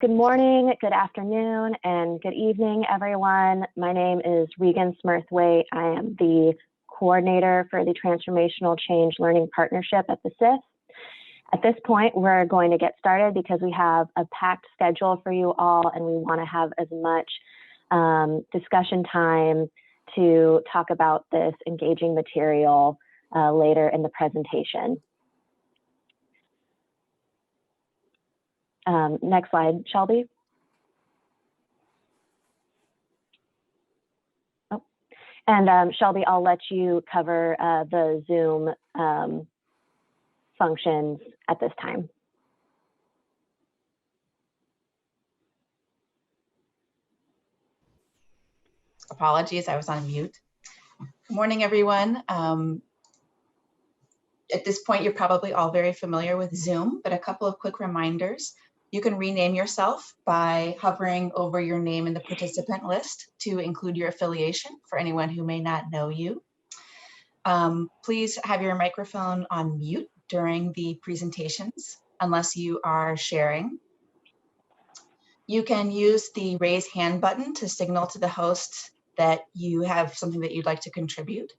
Good morning, good afternoon, and good evening, everyone. My name is Regan Smurthwaite. I am the coordinator for the Transformational Change Learning Partnership at the SIF. At this point, we're going to get started because we have a packed schedule for you all, and we want to have as much discussion time to talk about this engaging material later in the presentation. Next slide, Shelby. Oh. And Shelby, I'll let you cover the Zoom functions at this time. Apologies, I was on mute. Good morning, everyone. At this point, you're probably all very familiar with Zoom, but a couple of quick reminders. You can rename yourself by hovering over your name in the participant list to include your affiliation for anyone who may not know you. Please have your microphone on mute during the presentations, unless you are sharing. You can use the raise hand button to signal to the host that you have something that you'd like to contribute.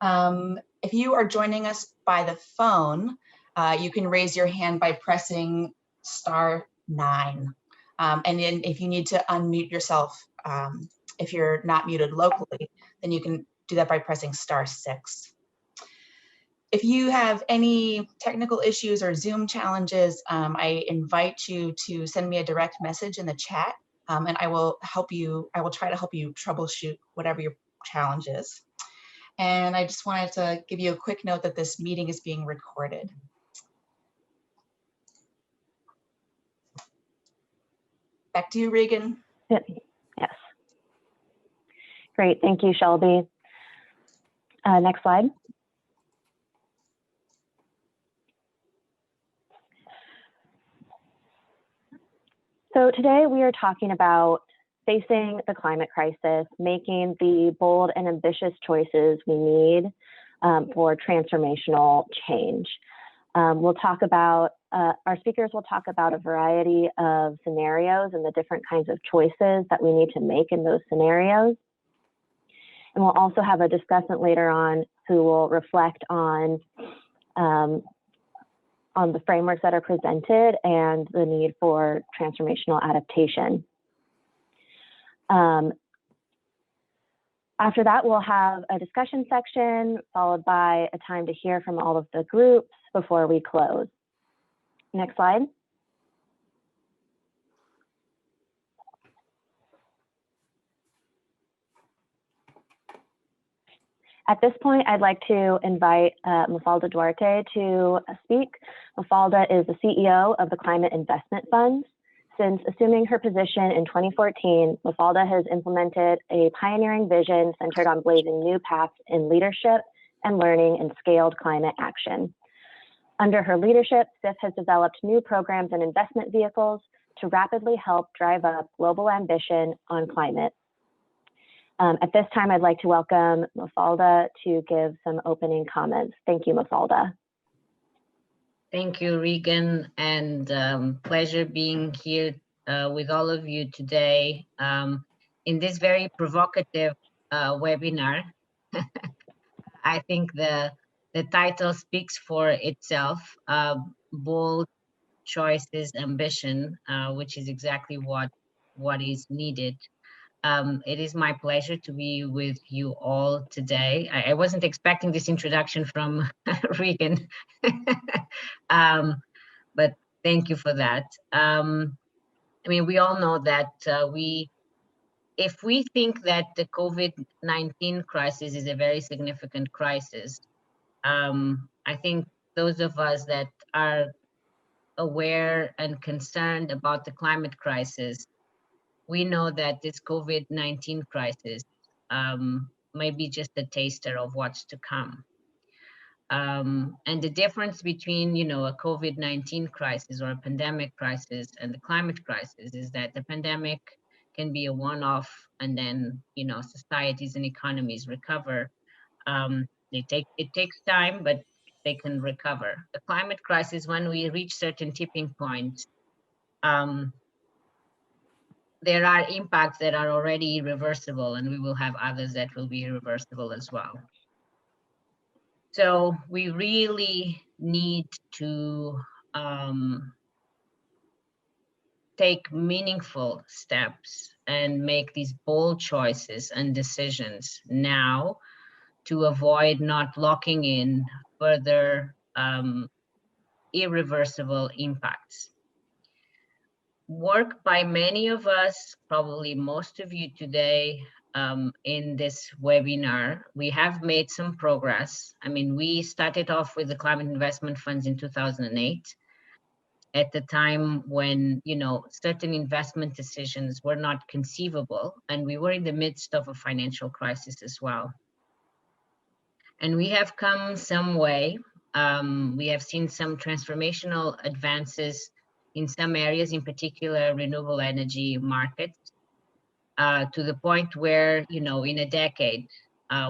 If you are joining us by the phone, you can raise your hand by pressing *9. And then if you need to unmute yourself, if you're not muted locally, then you can do that by pressing *6. If you have any technical issues or Zoom challenges, I invite you to send me a direct message in the chat, and I will try to help you troubleshoot whatever your challenge is. And I just wanted to give you a quick note that this meeting is being recorded. Back to you, Regan. Yes. Great, thank you, Shelby. Next slide. So today we are talking about facing the climate crisis, making the bold and ambitious choices we need for transformational change. We'll talk about, our speakers will talk about a variety of scenarios and the different kinds of choices that we need to make in those scenarios. And we'll also have a discussant later on who will reflect on the frameworks that are presented and the need for transformational adaptation. After that, we'll have a discussion section followed by a time to hear from all of the groups before we close. Next slide. At this point, I'd like to invite Mafalda Duarte to speak. Mafalda is the CEO of the Climate Investment Fund. Since assuming her position in 2014, Mafalda has implemented a pioneering vision centered on blazing new paths in leadership and learning and scaled climate action. Under her leadership, SIF has developed new programs and investment vehicles to rapidly help drive up global ambition on climate. At this time, I'd like to welcome Mafalda to give some opening comments. Thank you, Mafalda. Thank you, Regan, and pleasure being here with all of you today in this very provocative webinar. I think the title speaks for itself, bold choices, ambition, which is exactly what is needed. It is my pleasure to be with you all today. I wasn't expecting this introduction from Regan, but thank you for that. I mean, we all know that if we think that the COVID-19 crisis is a very significant crisis, I think those of us that are aware and concerned about the climate crisis, we know that this COVID-19 crisis may be just a taster of what's to come. And the difference between, a COVID-19 crisis or a pandemic crisis and the climate crisis is that the pandemic can be a one-off, and then, societies and economies recover. It takes time, but they can recover. The climate crisis, when we reach certain tipping points, there are impacts that are already irreversible, and we will have others that will be irreversible as well. So we really need to take meaningful steps and make these bold choices and decisions now to avoid not locking in further irreversible impacts. Work by many of us, probably most of you today in this webinar, we have made some progress. I mean, we started off with the climate investment funds in 2008, at the time when, you know, certain investment decisions were not conceivable, and we were in the midst of a financial crisis as well. And we have come some way. We have seen some transformational advances in some areas, in particular renewable energy markets, to the point where, you know, in a decade,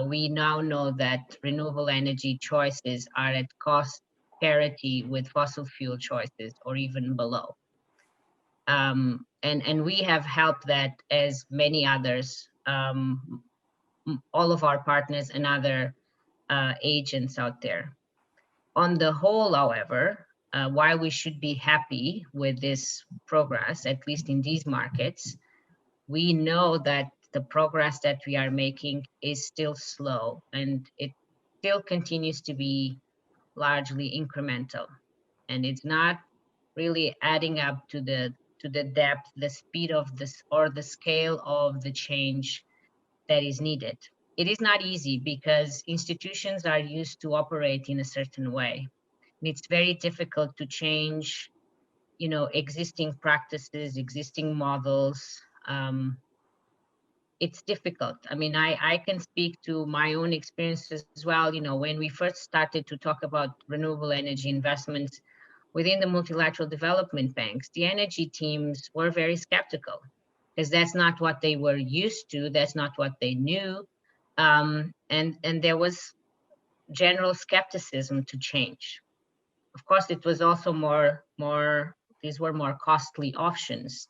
we now know that renewable energy choices are at cost parity with fossil fuel choices or even below. And we have helped that, as many others, all of our partners and other agents out there. On the whole, however, while we should be happy with this progress, at least in these markets, we know that the progress that we are making is still slow, and it still continues to be largely incremental, and it's not really adding up to the depth, the speed of this, or the scale of the change that is needed. It is not easy because institutions are used to operate in a certain way. And it's very difficult to change, you know, existing practices, existing models. It's difficult. I mean, I can speak to my own experiences as well. You know, when we first started to talk about renewable energy investments within the multilateral development banks, the energy teams were very skeptical, because that's not what they were used to. That's not what they knew. And there was general skepticism to change. Of course, it was also these were more costly options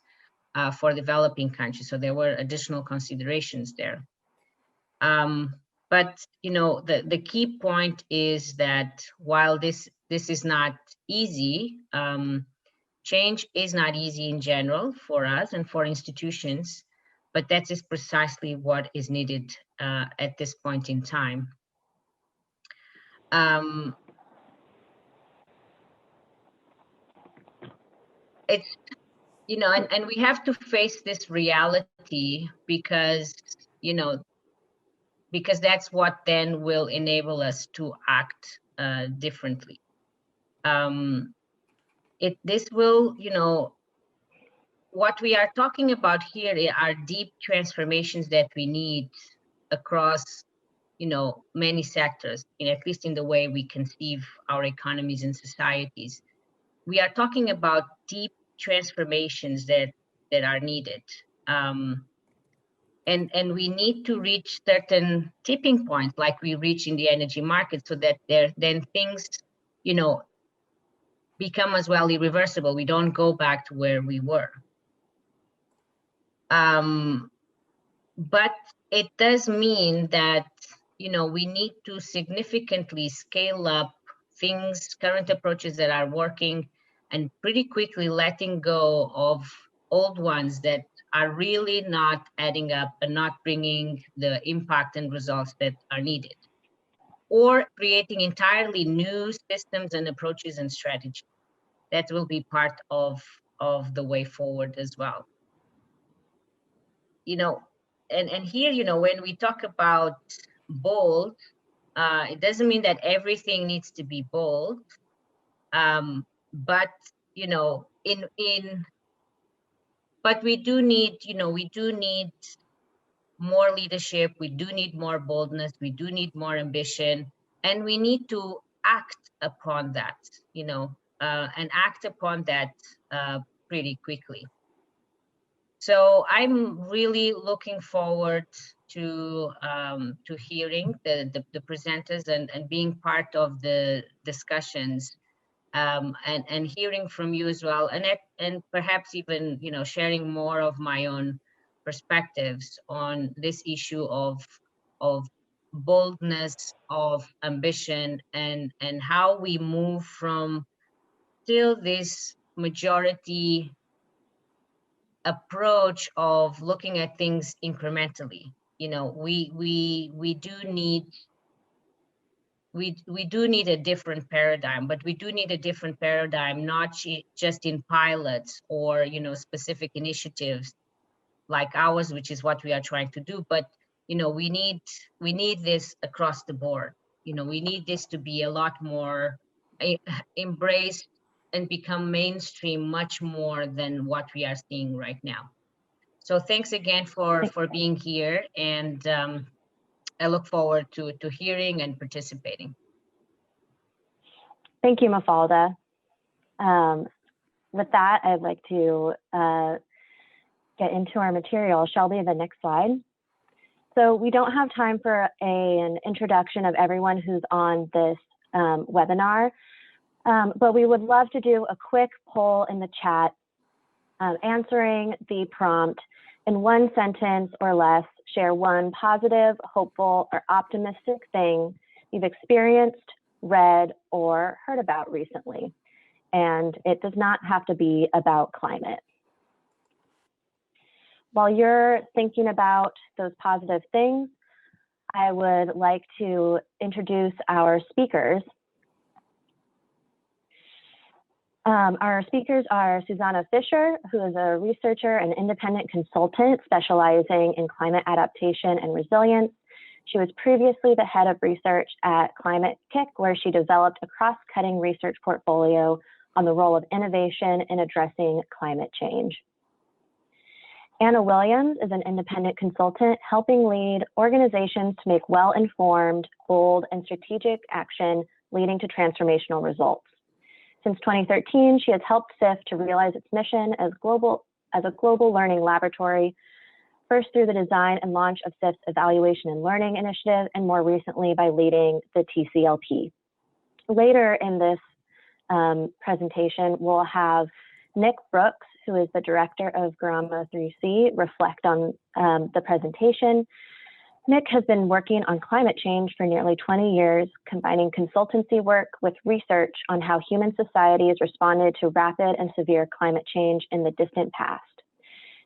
for developing countries. So there were additional considerations there. But you know, the key point is that while this is not easy, change is not easy in general for us and for institutions, but that is precisely what is needed at this point in time. It's, you know, and we have to face this reality because, you know, because that's what then will enable us to act differently. This will, you know, what we are talking about here are deep transformations that we need across, you know, many sectors, at least in the way we conceive our economies and societies. We are talking about deep transformations that are needed. And we need to reach certain tipping points like we reach in the energy market, so that then things, you know, become as well irreversible. We don't go back to where we were. But it does mean that, you know, we need to significantly scale up things, current approaches that are working, and pretty quickly letting go of old ones that are really not adding up and not bringing the impact and results that are needed, or creating entirely new systems and approaches and strategies that will be part of the way forward as well. You know, and here, you know, when we talk about bold, it doesn't mean that everything needs to be bold, but you know, but we do need, you know, we do need more leadership, we do need more boldness, we do need more ambition, and we need to act upon that, you know, and act upon that pretty quickly. So I'm really looking forward to hearing the presenters and being part of the discussions and hearing from you as well, and perhaps even, you know, sharing more of my own perspectives on this issue of boldness, of ambition, and how we move from still this majority approach of looking at things incrementally. You know, we do need a different paradigm, but we do need a different paradigm, not just in pilots or, you know, specific initiatives like ours, which is what we are trying to do, but, you know, we need this across the board. You know, we need this to be a lot more embraced and become mainstream much more than what we are seeing right now. So thanks again for being here, and I look forward to hearing and participating. Thank you, Mafalda. With that, I'd like to get into our material. Shelby, the next slide. So we don't have time for an introduction of everyone who's on this webinar, but we would love to do a quick poll in the chat, answering the prompt in one sentence or less. Share one positive, hopeful, or optimistic thing you've experienced, read, or heard about recently. And it does not have to be about climate. While you're thinking about those positive things, I would like to introduce our speakers. Our speakers are Susanna Fisher, who is a researcher and independent consultant specializing in climate adaptation and resilience. She was previously the head of research at Climate Kick, where she developed a cross-cutting research portfolio on the role of innovation in addressing climate change. Anna Williams is an independent consultant helping lead organizations to make well-informed, bold, and strategic action leading to transformational results. Since 2013, she has helped SIF to realize its mission as a global learning laboratory, first through the design and launch of SIF's Evaluation and Learning Initiative, and more recently by leading the TCLP. Later in this presentation, we'll have Nick Brooks, who is the director of Garama 3C, reflect on the presentation. Nick has been working on climate change for nearly 20 years, combining consultancy work with research on how human societies responded to rapid and severe climate change in the distant past.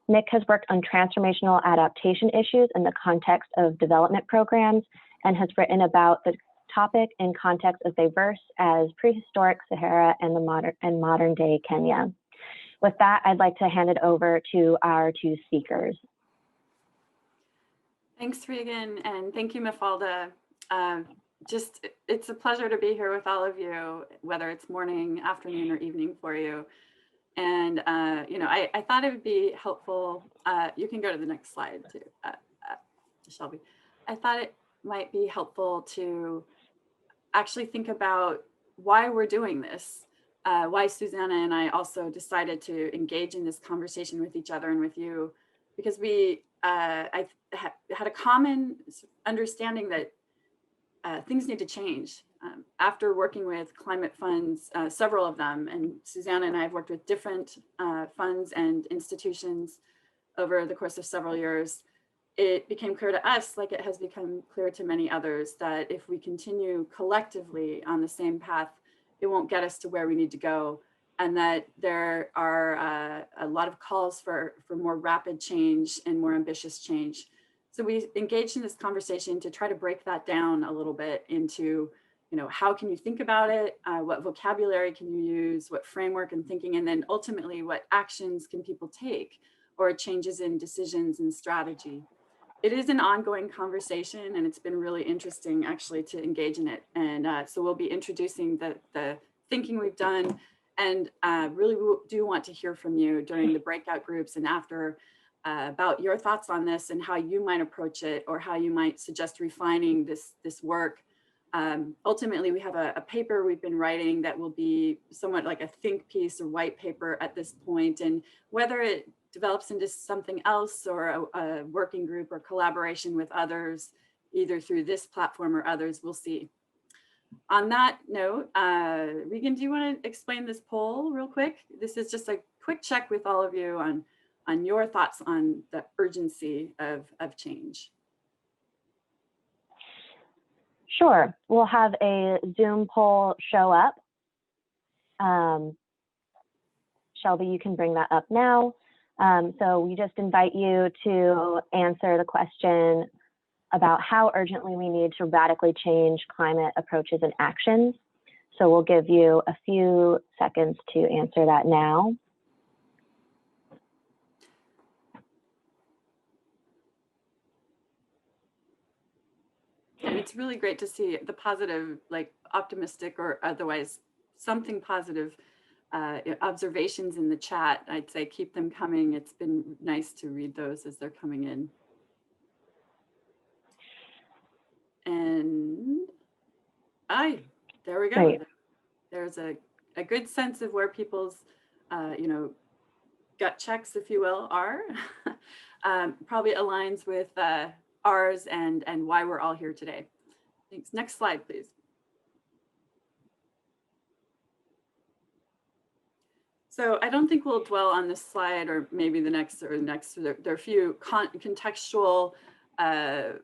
Nick has worked on transformational adaptation issues in the context of development programs and has written about the topic in context as diverse as prehistoric Sahara and modern day Kenya. With that, I'd like to hand it over to our two speakers. Thanks, Regan, and thank you, Mafalda. It's a pleasure to be here with all of you, whether it's morning, afternoon, or evening for you. And you know, I thought it would be helpful. You can go to the next slide too, Shelby. I thought it might be helpful to actually think about why we're doing this, why Susanna and I also decided to engage in this conversation with each other and with you, because I had a common understanding that things need to change. After working with climate funds, several of them, and Susanna and I have worked with different funds and institutions over the course of several years, it became clear to us, like it has become clear to many others, that if we continue collectively on the same path, it won't get us to where we need to go. And that there are a lot of calls for more rapid change and more ambitious change. So we engaged in this conversation to try to break that down a little bit into, you know, how can you think about it? What vocabulary can you use? What framework and thinking? And then ultimately, what actions can people take, or changes in decisions and strategy? It is an ongoing conversation, and it's been really interesting actually to engage in it. And so we'll be introducing the thinking we've done, and really do want to hear from you during the breakout groups and after about your thoughts on this and how you might approach it, or how you might suggest refining this work. Ultimately, we have a paper we've been writing that will be somewhat like a think piece or white paper at this point, and whether it develops into something else or a working group or collaboration with others, either through this platform or others, we'll see. On that note, Regan, do you want to explain this poll real quick? This is just a quick check with all of you on your thoughts on the urgency of change. Sure, we'll have a Zoom poll show up. Shelby, you can bring that up now. So we just invite you to answer the question about how urgently we need to radically change climate approaches and actions. So we'll give you a few seconds to answer that now. And it's really great to see the positive, like optimistic or otherwise something positive observations in the chat. I'd say keep them coming. It's been nice to read those as they're coming in. And there we go. Great. There's a good sense of where people's, gut checks, if you will, are. Probably aligns with ours and why we're all here today. Thanks. Next slide, please. So I don't think we'll dwell on this slide or maybe the next or the next. There are a few contextual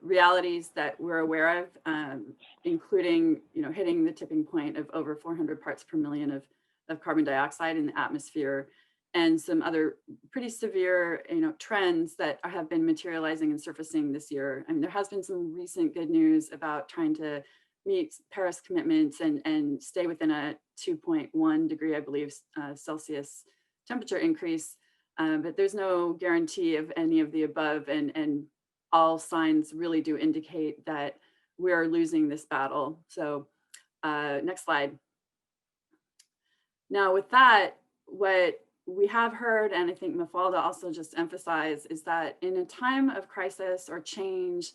realities that we're aware of, including hitting the tipping point of over 400 parts per million of carbon dioxide in the atmosphere, and some other pretty severe trends that have been materializing and surfacing this year. I mean, there has been some recent good news about trying to meet Paris commitments and stay within a 2.1 degree, I believe, Celsius temperature increase, but there's no guarantee of any of the above, and all signs really do indicate that we're losing this battle. So next slide. Now with that, what we have heard, and I think Mafalda also just emphasized, is that in a time of crisis or change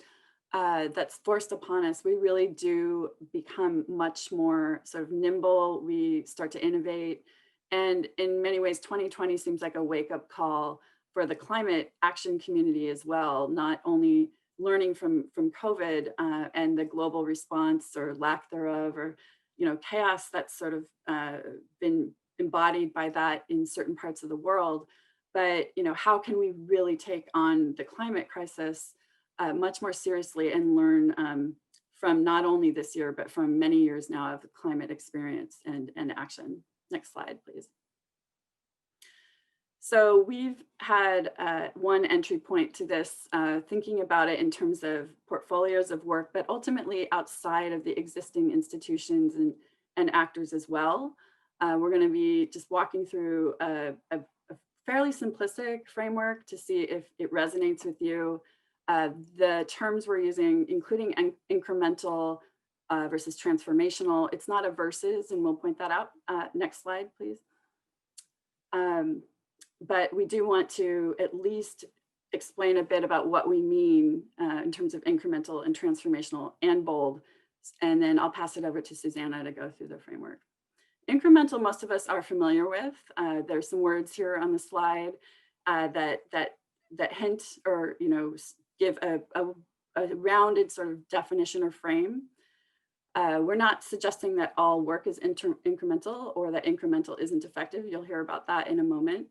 that's forced upon us, we really do become much more sort of nimble. We start to innovate. And in many ways, 2020 seems like a wake-up call for the climate action community as well, not only learning from COVID and the global response or lack thereof, or chaos that's sort of been embodied by that in certain parts of the world, but how can we really take on the climate crisis much more seriously and learn from not only this year, but from many years now of climate experience and action. Next slide, please. So we've had one entry point to this, thinking about it in terms of portfolios of work, but ultimately outside of the existing institutions and actors as well. We're going to be just walking through a fairly simplistic framework to see if it resonates with you. The terms we're using, including incremental versus transformational, it's not a versus, and we'll point that out. Next slide, please. But we do want to at least explain a bit about what we mean in terms of incremental and transformational and bold. And then I'll pass it over to Susanna to go through the framework. Incremental, most of us are familiar with. There's some words here on the slide that hint or give a rounded sort of definition or frame. We're not suggesting that all work is incremental or that incremental isn't effective. You'll hear about that in a moment.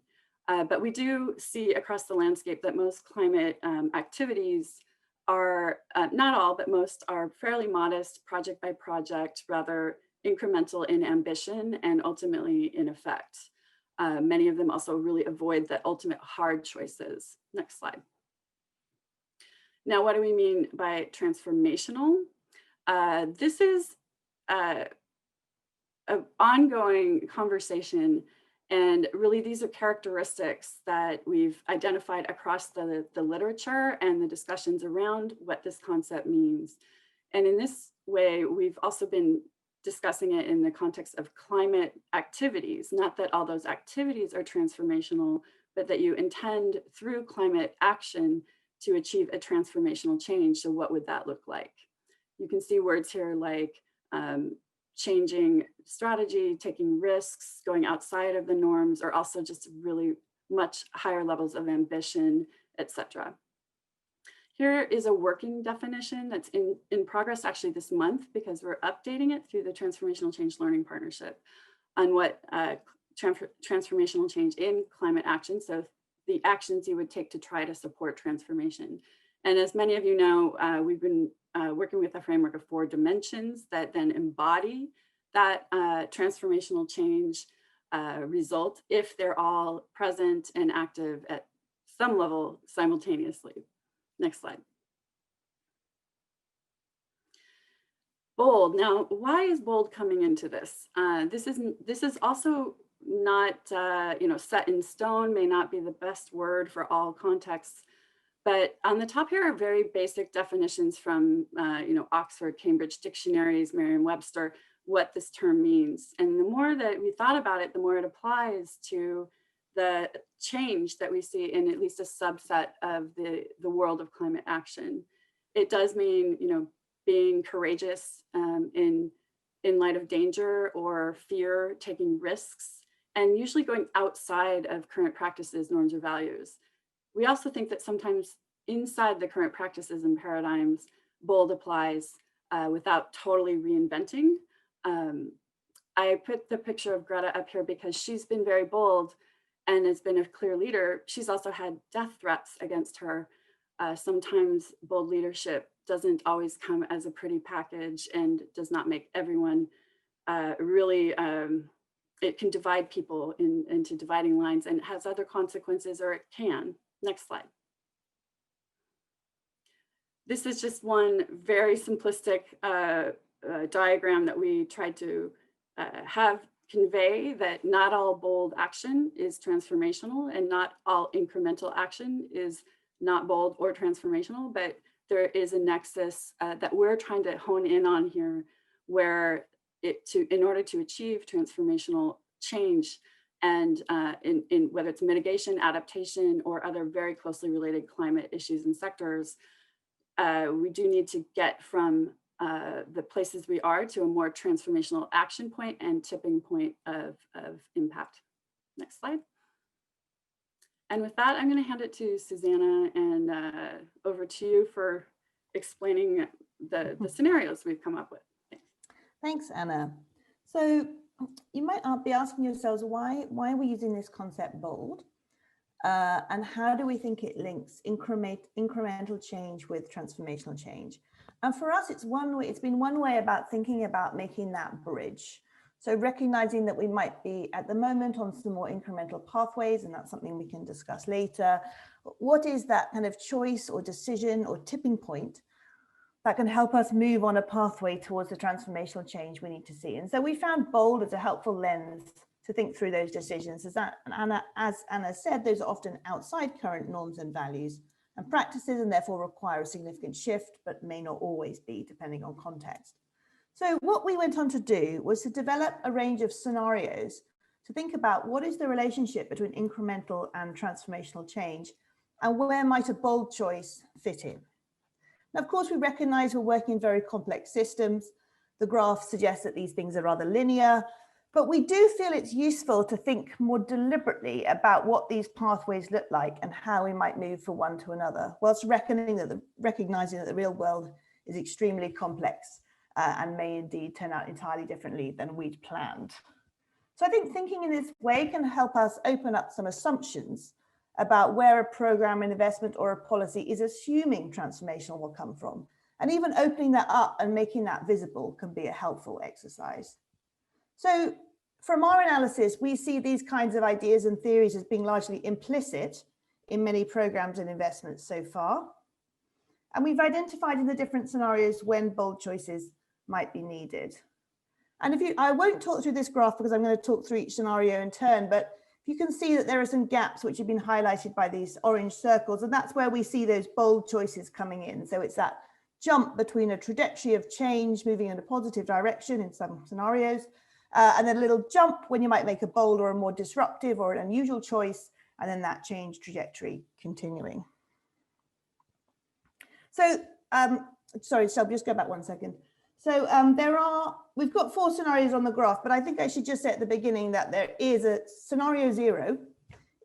But we do see across the landscape that most climate activities are, not all, but most are fairly modest, project by project, rather incremental in ambition and ultimately in effect. Many of them also really avoid the ultimate hard choices. Next slide. Now, what do we mean by transformational? This is an ongoing conversation, and really these are characteristics that we've identified across the literature and the discussions around what this concept means. And in this way, we've also been discussing it in the context of climate activities, not that all those activities are transformational, but that you intend through climate action to achieve a transformational change. So what would that look like? You can see words here like changing strategy, taking risks, going outside of the norms, or also just really much higher levels of ambition, etc. Here is a working definition that's in progress actually this month, because we're updating it through the Transformational Change Learning Partnership on what transformational change in climate action. So the actions you would take to try to support transformation. And as many of you know, we've been working with a framework of 4 dimensions that then embody that transformational change result if they're all present and active at some level simultaneously. Next slide. Bold. Now, why is bold coming into this? This is also not set in stone, may not be the best word for all contexts. But on the top here are very basic definitions from Oxford, Cambridge dictionaries, Merriam-Webster, what this term means. And the more that we thought about it, the more it applies to the change that we see in at least a subset of the world of climate action. It does mean, being courageous in light of danger or fear, taking risks, and usually going outside of current practices, norms, or values. We also think that sometimes inside the current practices and paradigms, bold applies without totally reinventing. I put the picture of Greta up here because she's been very bold and has been a clear leader. She's also had death threats against her. Sometimes bold leadership doesn't always come as a pretty package and does not make everyone really, it can divide people into dividing lines, and it has other consequences, or it can. Next slide. This is just one very simplistic diagram that we tried to convey that not all bold action is transformational, and not all incremental action is not bold or transformational, but there is a nexus that we're trying to hone in on here, where in order to achieve transformational change, and in whether it's mitigation, adaptation, or other very closely related climate issues and sectors, we do need to get from the places we are to a more transformational action point and tipping point of impact. Next slide. And with that, I'm going to hand it to Susanna and over to you for explaining the scenarios we've come up with. Thanks, Anna. So you might be asking yourselves, why are we using this concept bold? And how do we think it links incremental change with transformational change? And for us, it's been one way about thinking about making that bridge. So recognizing that we might be at the moment on some more incremental pathways, and that's something we can discuss later. What is that kind of choice or decision or tipping point that can help us move on a pathway towards the transformational change we need to see? And so we found bold as a helpful lens to think through those decisions. As Anna said, those are often outside current norms and values and practices, and therefore require a significant shift, but may not always be, depending on context. So what we went on to do was to develop a range of scenarios to think about what is the relationship between incremental and transformational change, and where might a bold choice fit in. Now, of course, we recognize we're working in very complex systems. The graph suggests that these things are rather linear, but we do feel it's useful to think more deliberately about what these pathways look like and how we might move from one to another, whilst recognizing that the real world is extremely complex and may indeed turn out entirely differently than we'd planned. So I think thinking in this way can help us open up some assumptions about where a program, an investment, or a policy is assuming transformation will come from. And even opening that up and making that visible can be a helpful exercise. So from our analysis, we see these kinds of ideas and theories as being largely implicit in many programs and investments so far. And we've identified in the different scenarios when bold choices might be needed. And I won't talk through this graph because I'm going to talk through each scenario in turn, but you can see that there are some gaps which have been highlighted by these orange circles, and that's where we see those bold choices coming in. So it's that jump between a trajectory of change moving in a positive direction in some scenarios, and then a little jump when you might make a bold or a more disruptive or an unusual choice, and then that change trajectory continuing. So, sorry, Shelby, just go back one second. So we've got 4 scenarios on the graph, but I think I should just say at the beginning that there is a scenario 0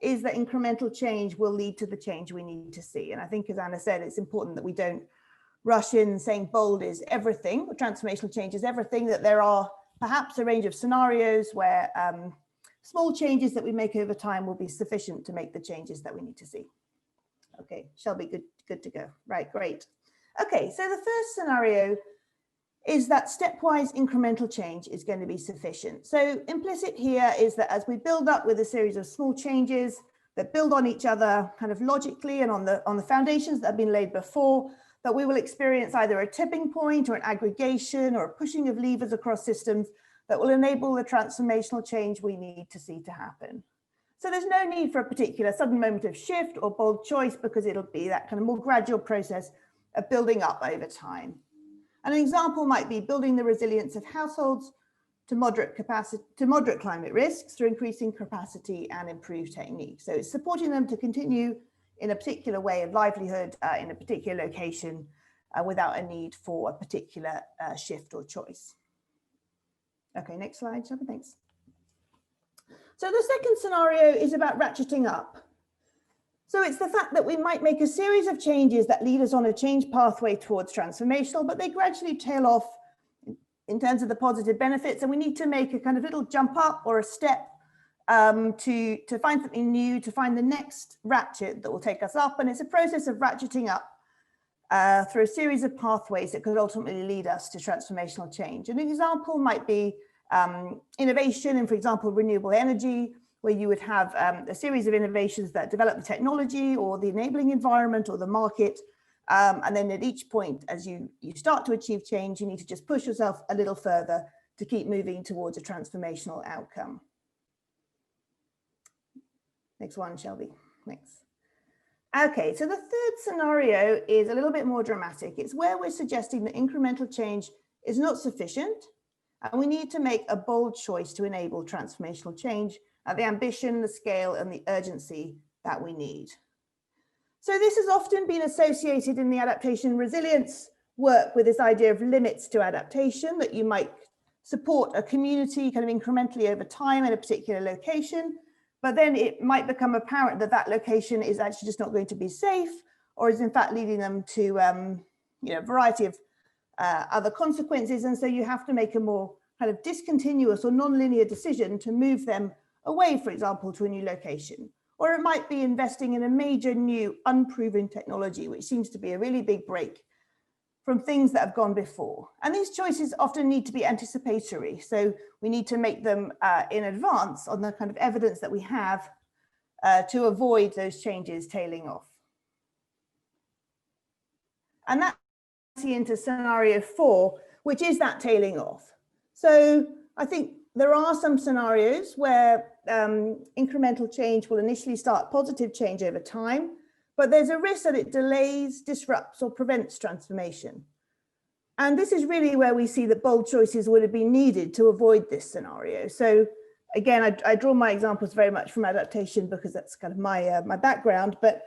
is that incremental change will lead to the change we need to see. And I think, as Anna said, it's important that we don't rush in saying bold is everything, or transformational change is everything, that there are perhaps a range of scenarios where small changes that we make over time will be sufficient to make the changes that we need to see. Okay, Shelby, good to go. Right, great. Okay, so the first scenario is that stepwise incremental change is going to be sufficient. So implicit here is that as we build up with a series of small changes that build on each other kind of logically and on the foundations that have been laid before, that we will experience either a tipping point or an aggregation or a pushing of levers across systems that will enable the transformational change we need to see to happen. So there's no need for a particular sudden moment of shift or bold choice, because it'll be that kind of more gradual process of building up over time. An example might be building the resilience of households to moderate climate risks through increasing capacity and improved techniques. So it's supporting them to continue in a particular way of livelihood in a particular location without a need for a particular shift or choice. Okay, next slide, Shelby, thanks. So the second scenario is about ratcheting up. So it's the fact that we might make a series of changes that lead us on a change pathway towards transformational, but they gradually tail off in terms of the positive benefits. And we need to make a kind of little jump up or a step to find something new, to find the next ratchet that will take us up. And it's a process of ratcheting up through a series of pathways that could ultimately lead us to transformational change. An example might be innovation in, for example, renewable energy, where you would have a series of innovations that develop the technology or the enabling environment or the market. And then at each point, as you start to achieve change, you need to just push yourself a little further to keep moving towards a transformational outcome. Next one, Shelby, thanks. Okay, so the third scenario is a little bit more dramatic. It's where we're suggesting that incremental change is not sufficient, and we need to make a bold choice to enable transformational change at the ambition, the scale, and the urgency that we need. So this has often been associated in the adaptation resilience work with this idea of limits to adaptation, that you might support a community kind of incrementally over time at a particular location, but then it might become apparent that that location is actually just not going to be safe, or is in fact leading them to a variety of other consequences. And so you have to make a more kind of discontinuous or non-linear decision to move them away, for example, to a new location. Or it might be investing in a major new unproven technology, which seems to be a really big break from things that have gone before. And these choices often need to be anticipatory. So we need to make them in advance on the kind of evidence that we have to avoid those changes tailing off. And that into scenario 4, which is that tailing off. So I think there are some scenarios where incremental change will initially start positive change over time, but there's a risk that it delays, disrupts, or prevents transformation. And this is really where we see that bold choices would have been needed to avoid this scenario. So again, I draw my examples very much from adaptation because that's kind of my background, but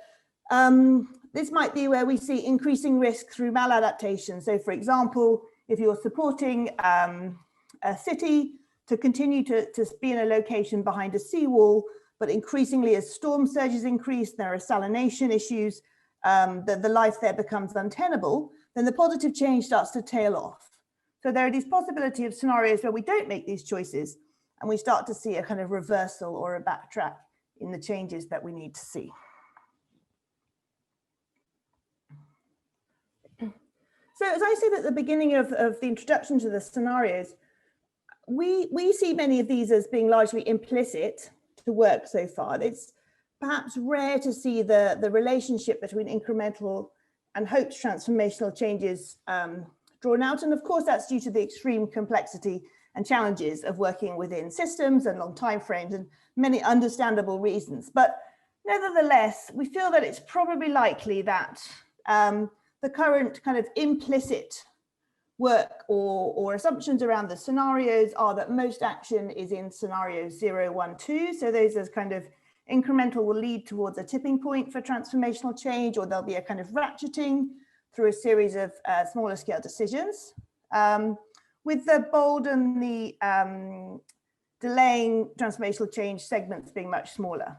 this might be where we see increasing risk through maladaptation. So for example, if you're supporting a city to continue to be in a location behind a seawall, but increasingly as storm surges increase, there are salination issues, the life there becomes untenable, then the positive change starts to tail off. So there are these possibility of scenarios where we don't make these choices and we start to see a kind of reversal or a backtrack in the changes that we need to see. So as I said at the beginning of the introduction to the scenarios, we see many of these as being largely implicit to work so far. It's perhaps rare to see the relationship between incremental and hoped transformational changes drawn out. And of course, that's due to the extreme complexity and challenges of working within systems and long timeframes and many understandable reasons. But nevertheless, we feel that it's probably likely that the current kind of implicit work or assumptions around the scenarios are that most action is in scenarios 0, 1, 2. So those as kind of incremental will lead towards a tipping point for transformational change, or there'll be a kind of ratcheting through a series of smaller scale decisions. With the bold and the delaying transformational change segments being much smaller.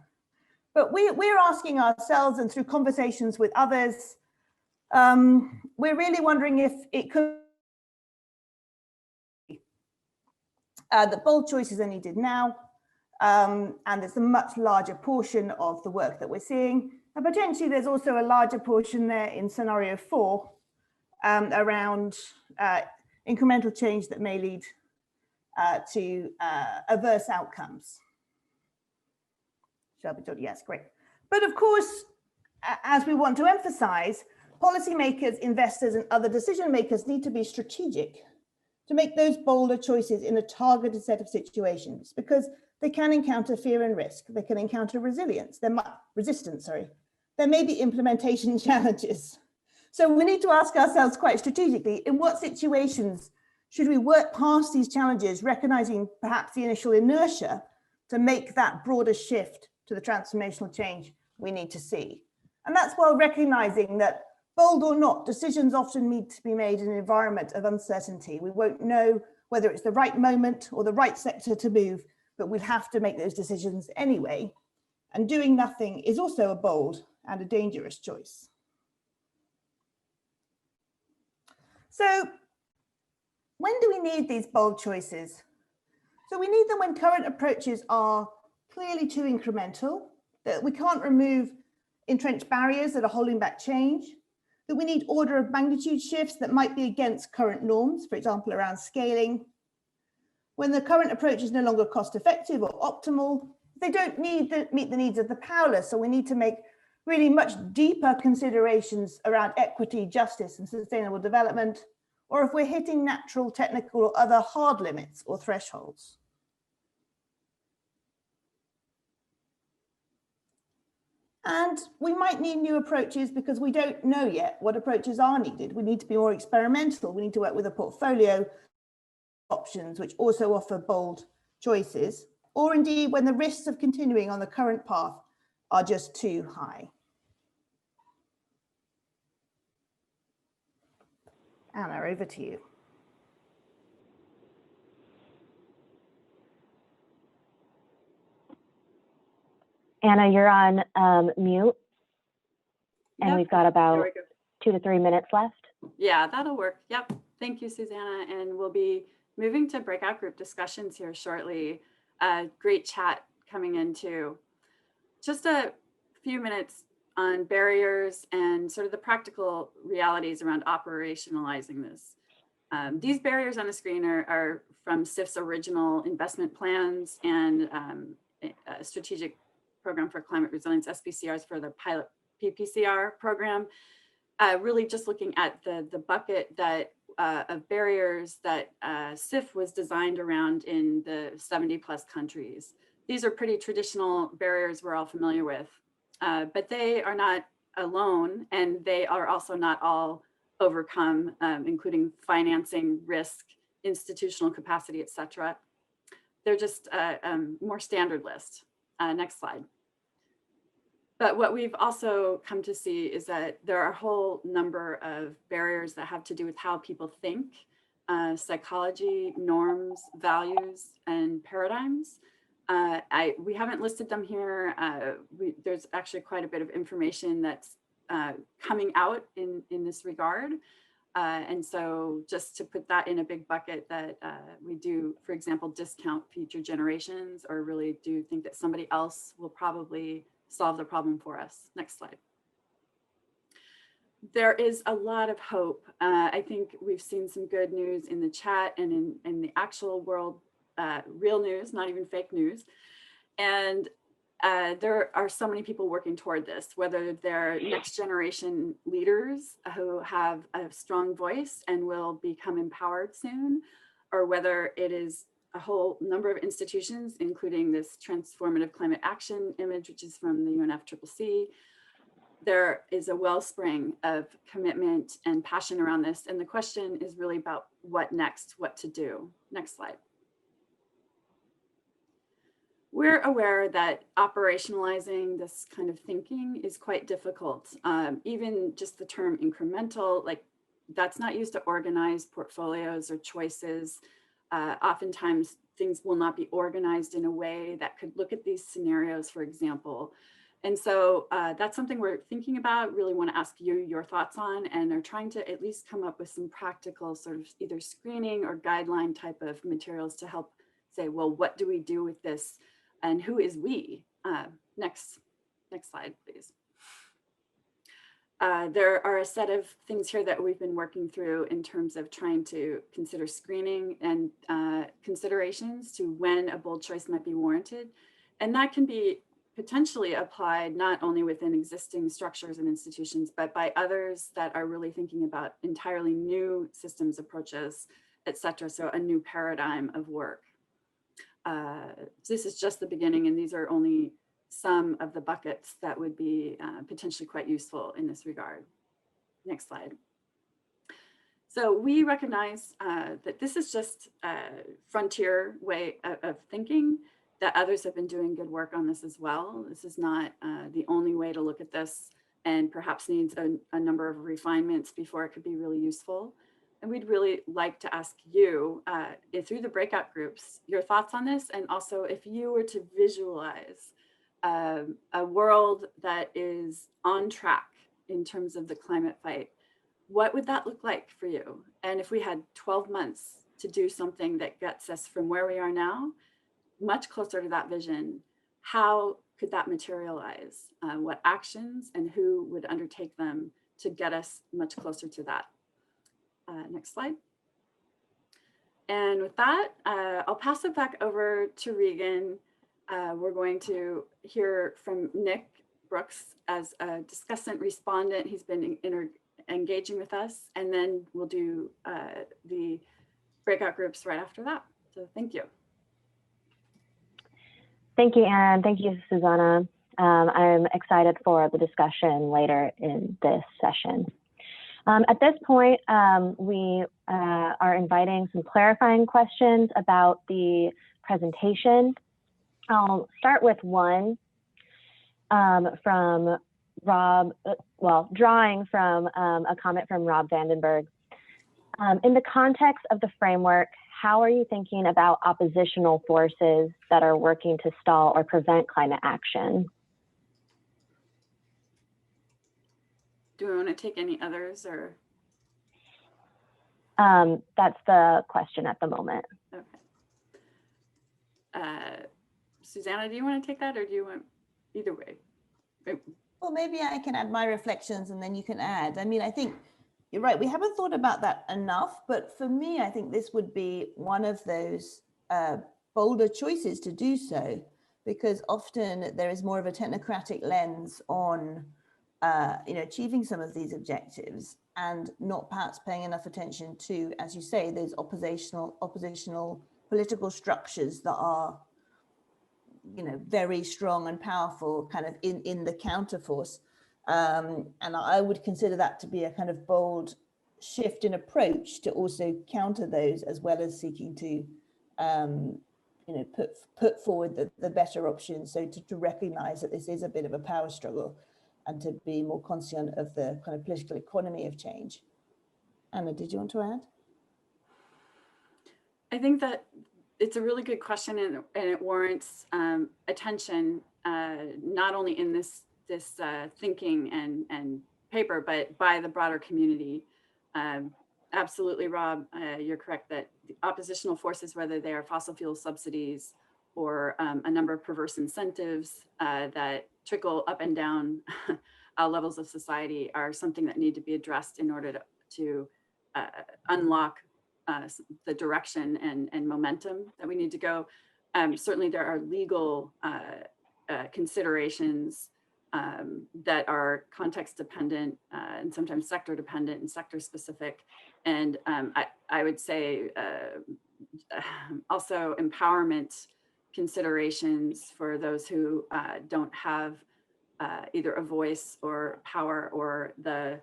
But we're asking ourselves, and through conversations with others, we're really wondering if it could that bold choices are needed now, and there's a much larger portion of the work that we're seeing. And potentially there's also a larger portion there in scenario 4 around incremental change that may lead to adverse outcomes. Yes, great. But of course, as we want to emphasize, policymakers, investors, and other decision makers need to be strategic to make those bolder choices in a targeted set of situations, because they can encounter fear and risk. They can encounter resistance. There may be implementation challenges. So we need to ask ourselves quite strategically, in what situations should we work past these challenges, recognizing perhaps the initial inertia to make that broader shift to the transformational change we need to see. And that's while recognizing that, bold or not, decisions often need to be made in an environment of uncertainty. We won't know whether it's the right moment or the right sector to move, but we'll have to make those decisions anyway. And doing nothing is also a bold and a dangerous choice. So when do we need these bold choices? So we need them when current approaches are clearly too incremental, that we can't remove entrenched barriers that are holding back change, that we need order of magnitude shifts that might be against current norms, for example, around scaling, when the current approach is no longer cost effective or optimal, they don't meet the needs of the powerless. So we need to make really much deeper considerations around equity, justice, and sustainable development, or if we're hitting natural, technical, or other hard limits or thresholds. And we might need new approaches because we don't know yet what approaches are needed. We need to be more experimental. We need to work with a portfolio options which also offer bold choices, or indeed when the risks of continuing on the current path are just too high. Anna, over to you. Anna, you're on mute, and Yep. we've got about There we go. 2 to 3 minutes left. Yeah, that'll work. Yep. Thank you, Susanna. And we'll be moving to breakout group discussions here shortly. Great chat coming in too. Just a few minutes on barriers and sort of the practical realities around operationalizing this. These barriers on the screen are from SIF's original investment plans and a strategic program for climate resilience, SBCRs for the pilot PPCR program. Really just looking at the bucket that of barriers that SIF was designed around in the 70+ countries. These are pretty traditional barriers we're all familiar with, but they are not alone, and they are also not all overcome, including financing, risk, institutional capacity, et cetera. They're just a more standard list. Next slide. But what we've also come to see is that there are a whole number of barriers that have to do with how people think, psychology, norms, values, and paradigms. We haven't listed them here. There's actually quite a bit of information that's coming out in this regard. And so just to put that in a big bucket that we do, for example, discount future generations, or really do think that somebody else will probably solve the problem for us. Next slide. There is a lot of hope. I think we've seen some good news in the chat and in the actual world, real news, not even fake news. And there are so many people working toward this, whether they're next generation leaders who have a strong voice and will become empowered soon, or whether it is a whole number of institutions, including this transformative climate action image, which is from the UNFCCC. There is a wellspring of commitment and passion around this. And the question is really about what next, what to do. Next slide. We're aware that operationalizing this kind of thinking is quite difficult. Even just the term incremental, like that's not used to organize portfolios or choices. Oftentimes things will not be organized in a way that could look at these scenarios, for example, And so that's something we're thinking about, really want to ask you your thoughts on, and are trying to at least come up with some practical sort of either screening or guideline type of materials to help say, well, what do we do with this and who is we? Next slide, please. There are a set of things here that we've been working through in terms of trying to consider screening and considerations to when a bold choice might be warranted. And that can be potentially applied not only within existing structures and institutions, but by others that are really thinking about entirely new systems, approaches, et cetera. So a new paradigm of work. This is just the beginning, and these are only some of the buckets that would be potentially quite useful in this regard. Next slide. So we recognize that this is just a frontier way of thinking, that others have been doing good work on this as well. This is not the only way to look at this, and perhaps needs a number of refinements before it could be really useful. And we'd really like to ask you, through the breakout groups, your thoughts on this, and also if you were to visualize a world that is on track in terms of the climate fight, what would that look like for you? And if we had 12 months to do something that gets us from where we are now, much closer to that vision, how could that materialize? What actions and who would undertake them to get us much closer to that? Next slide. And with that, I'll pass it back over to Regan. We're going to hear from Nick Brooks as a discussant respondent. He's been engaging with us, and then we'll do the breakout groups right after that. So thank you. Thank you, Anne. Thank you, Susanna. I'm excited for the discussion later in this session. At this point, we are inviting some clarifying questions about the presentation. I'll start with one from Rob, drawing from a comment from Rob Vandenberg. In the context of the framework, how are you thinking about oppositional forces that are working to stall or prevent climate action? Do we want to take any others, or? That's the question at the moment. Okay. Susanna, do you want to take that, or do you want either way? Well, maybe I can add my reflections and then you can add. I mean, I think you're right. We haven't thought about that enough, but for me, I think this would be one of those bolder choices to do so, because often there is more of a technocratic lens on achieving some of these objectives, and not perhaps paying enough attention to, as you say, those oppositional political structures that are, very strong and powerful, kind of in the counterforce. And I would consider that to be a kind of bold shift in approach to also counter those, as well as seeking to, put forward the better options. So to recognize that this is a bit of a power struggle, and to be more conscient of the kind of political economy of change. Anna, did you want to add? I think that it's a really good question, and it warrants attention, not only in this thinking and paper, but by the broader community. Absolutely, Rob, you're correct that the oppositional forces, whether they are fossil fuel subsidies or a number of perverse incentives that trickle up and down levels of society, are something that need to be addressed in order to unlock the direction and momentum that we need to go. Certainly there are legal considerations that are context dependent and sometimes sector dependent and sector specific. And I would say also empowerment considerations for those who don't have either a voice or power or the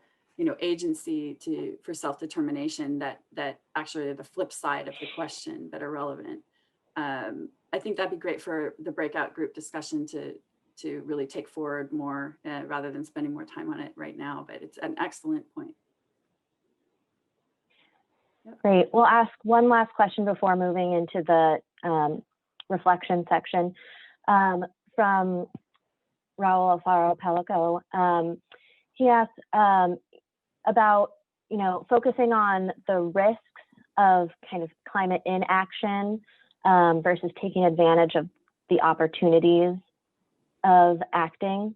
agency for self-determination that actually are the flip side of the question that are relevant. I think that'd be great for the breakout group discussion to really take forward more rather than spending more time on it right now, but it's an excellent point. Yep. Great. We'll ask one last question before moving into the reflection section from Raul Alfaro Pelico. He asked about, focusing on the risks of kind of climate inaction versus taking advantage of the opportunities of acting.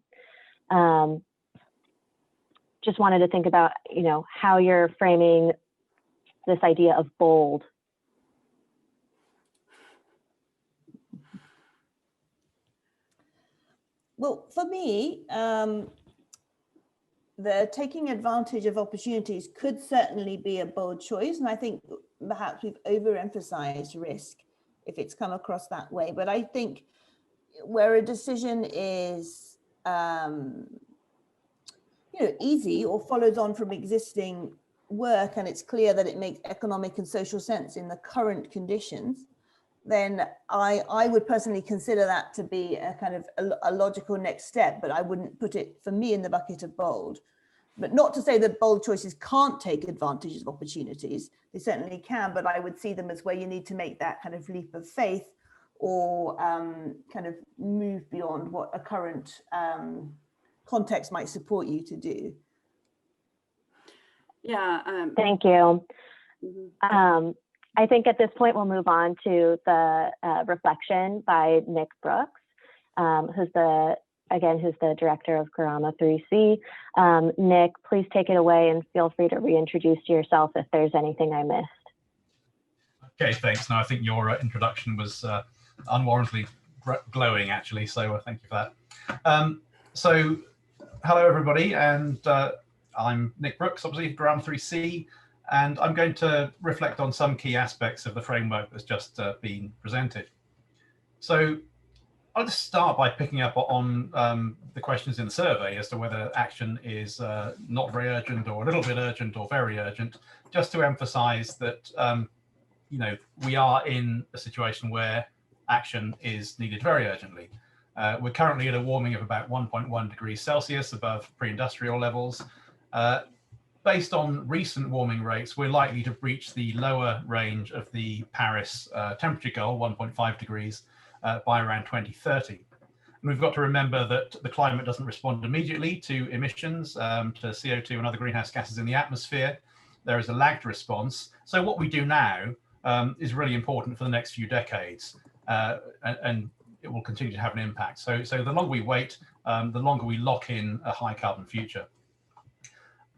Just wanted to think about, how you're framing this idea of bold. Well, for me, the taking advantage of opportunities could certainly be a bold choice. And I think perhaps we've overemphasized risk if it's come across that way. But I think where a decision is, easy or follows on from existing work, and it's clear that it makes economic and social sense in the current conditions, then I would personally consider that to be a kind of a logical next step, but I wouldn't put it, for me, in the bucket of bold. But not to say that bold choices can't take advantage of opportunities. They certainly can, but I would see them as where you need to make that kind of leap of faith or kind of move beyond what a current context might support you to do. Yeah. Thank you. Mm-hmm. I think at this point, we'll move on to the reflection by Nick Brooks, who's the director of Garama 3C. Nick, please take it away and feel free to reintroduce yourself if there's anything I missed. Okay, thanks. No, I think your introduction was unwarrantedly glowing, actually, so thank you for that. So, hello, everybody, and I'm Nick Brooks, obviously, Garama 3C. And I'm going to reflect on some key aspects of the framework that's just been presented. So I'll just start by picking up on the questions in the survey as to whether action is not very urgent or a little bit urgent or very urgent, just to emphasize that, we are in a situation where action is needed very urgently. We're currently at a warming of about 1.1 degrees Celsius above pre-industrial levels. Based on recent warming rates, we're likely to reach the lower range of the Paris temperature goal, 1.5 degrees, by around 2030. And we've got to remember that the climate doesn't respond immediately to emissions, to CO2 and other greenhouse gases in the atmosphere. There is a lagged response. So what we do now is really important for the next few decades, and it will continue to have an impact. So the longer we wait, the longer we lock in a high carbon future.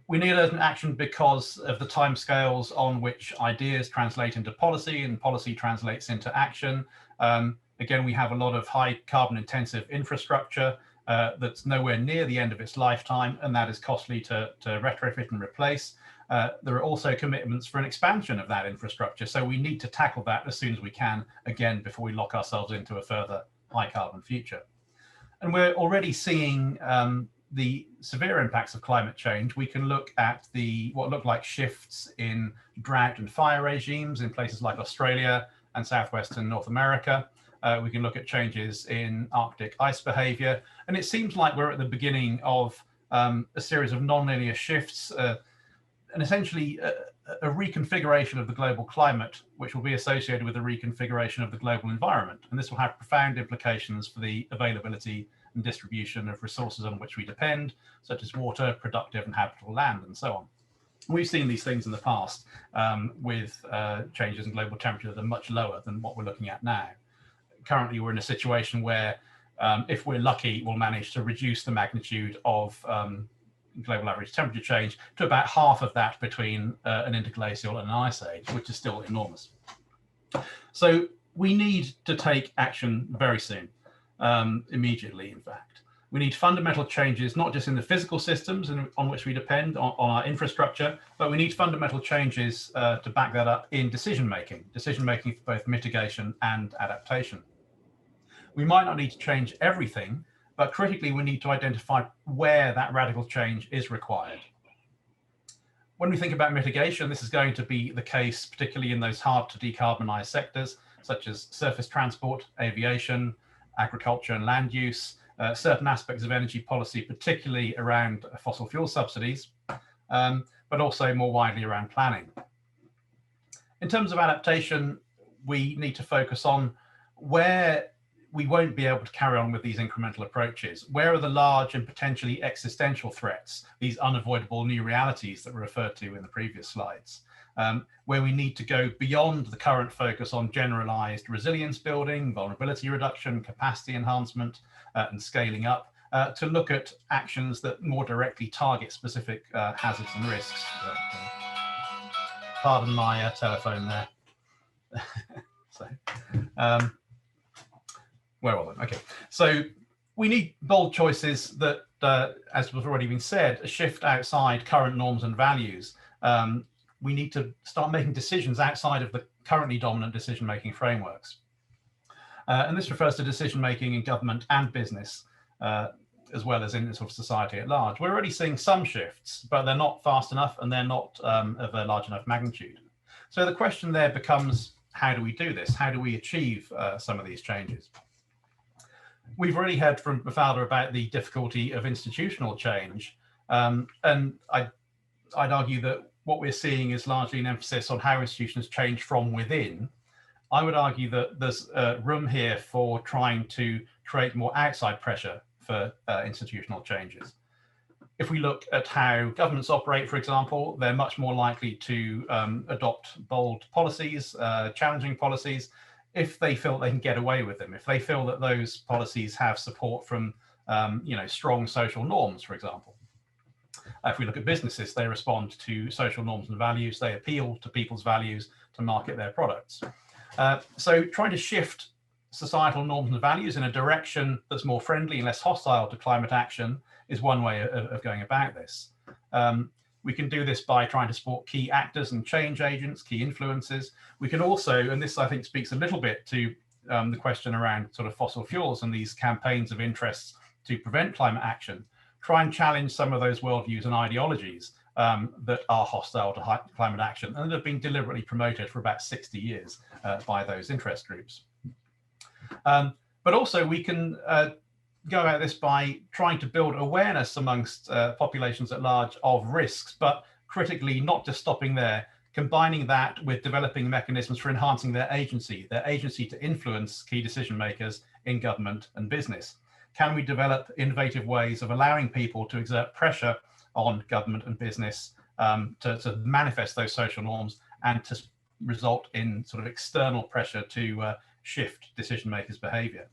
We need urgent action because of the timescales on which ideas translate into policy and policy translates into action. Again, we have a lot of high carbon intensive infrastructure that's nowhere near the end of its lifetime, and that is costly to retrofit and replace. There are also commitments for an expansion of that infrastructure. So we need to tackle that as soon as we can, again, before we lock ourselves into a further high carbon future. And we're already seeing the severe impacts of climate change. We can look at what look like shifts in drought and fire regimes in places like Australia and southwestern North America. We can look at changes in Arctic ice behavior. And it seems like we're at the beginning of a series of non-linear shifts and essentially a reconfiguration of the global climate, which will be associated with a reconfiguration of the global environment. And this will have profound implications for the availability and distribution of resources on which we depend, such as water, productive and habitable land, and so on. We've seen these things in the past with changes in global temperature that are much lower than what we're looking at now. Currently, we're in a situation where, if we're lucky, we'll manage to reduce the magnitude of global average temperature change to about half of that between an interglacial and an ice age, which is still enormous. So we need to take action very soon. Immediately, in fact. We need fundamental changes, not just in the physical systems on which we depend on our infrastructure, but we need fundamental changes to back that up in decision-making for both mitigation and adaptation. We might not need to change everything, but critically, we need to identify where that radical change is required. When we think about mitigation, this is going to be the case, particularly in those hard to decarbonize sectors, such as surface transport, aviation, agriculture and land use, certain aspects of energy policy, particularly around fossil fuel subsidies, but also more widely around planning. In terms of adaptation, we need to focus on where we won't be able to carry on with these incremental approaches. Where are the large and potentially existential threats, these unavoidable new realities that were referred to in the previous slides, where we need to go beyond the current focus on generalized resilience building, vulnerability reduction, capacity enhancement, and scaling up, to look at actions that more directly target specific hazards and risks. Pardon my telephone there. So, where was I? Okay, so we need bold choices that, as has already been said, a shift outside current norms and values. We need to start making decisions outside of the currently dominant decision-making frameworks. And this refers to decision-making in government and business, as well as in sort of society at large. We're already seeing some shifts, but they're not fast enough and they're not of a large enough magnitude. So the question there becomes, how do we do this? How do we achieve some of these changes? We've already heard from Mafalda about the difficulty of institutional change. And I'd argue that what we're seeing is largely an emphasis on how institutions change from within. I would argue that there's room here for trying to create more outside pressure for institutional changes. If we look at how governments operate, for example, they're much more likely to adopt bold policies, challenging policies, if they feel they can get away with them, if they feel that those policies have support from strong social norms, for example. If we look at businesses, they respond to social norms and values, they appeal to people's values to market their products. So trying to shift societal norms and values in a direction that's more friendly and less hostile to climate action is one way of going about this. We can do this by trying to support key actors and change agents, key influences. We can also, and this I think speaks a little bit to the question around sort of fossil fuels and these campaigns of interests to prevent climate action, try and challenge some of those worldviews and ideologies that are hostile to climate action and that have been deliberately promoted for about 60 years by those interest groups. But also we can go about this by trying to build awareness amongst populations at large of risks, but critically not just stopping there, combining that with developing mechanisms for enhancing their agency to influence key decision makers in government and business. Can we develop innovative ways of allowing people to exert pressure on government and business to manifest those social norms and to result in sort of external pressure to shift decision makers' behavior?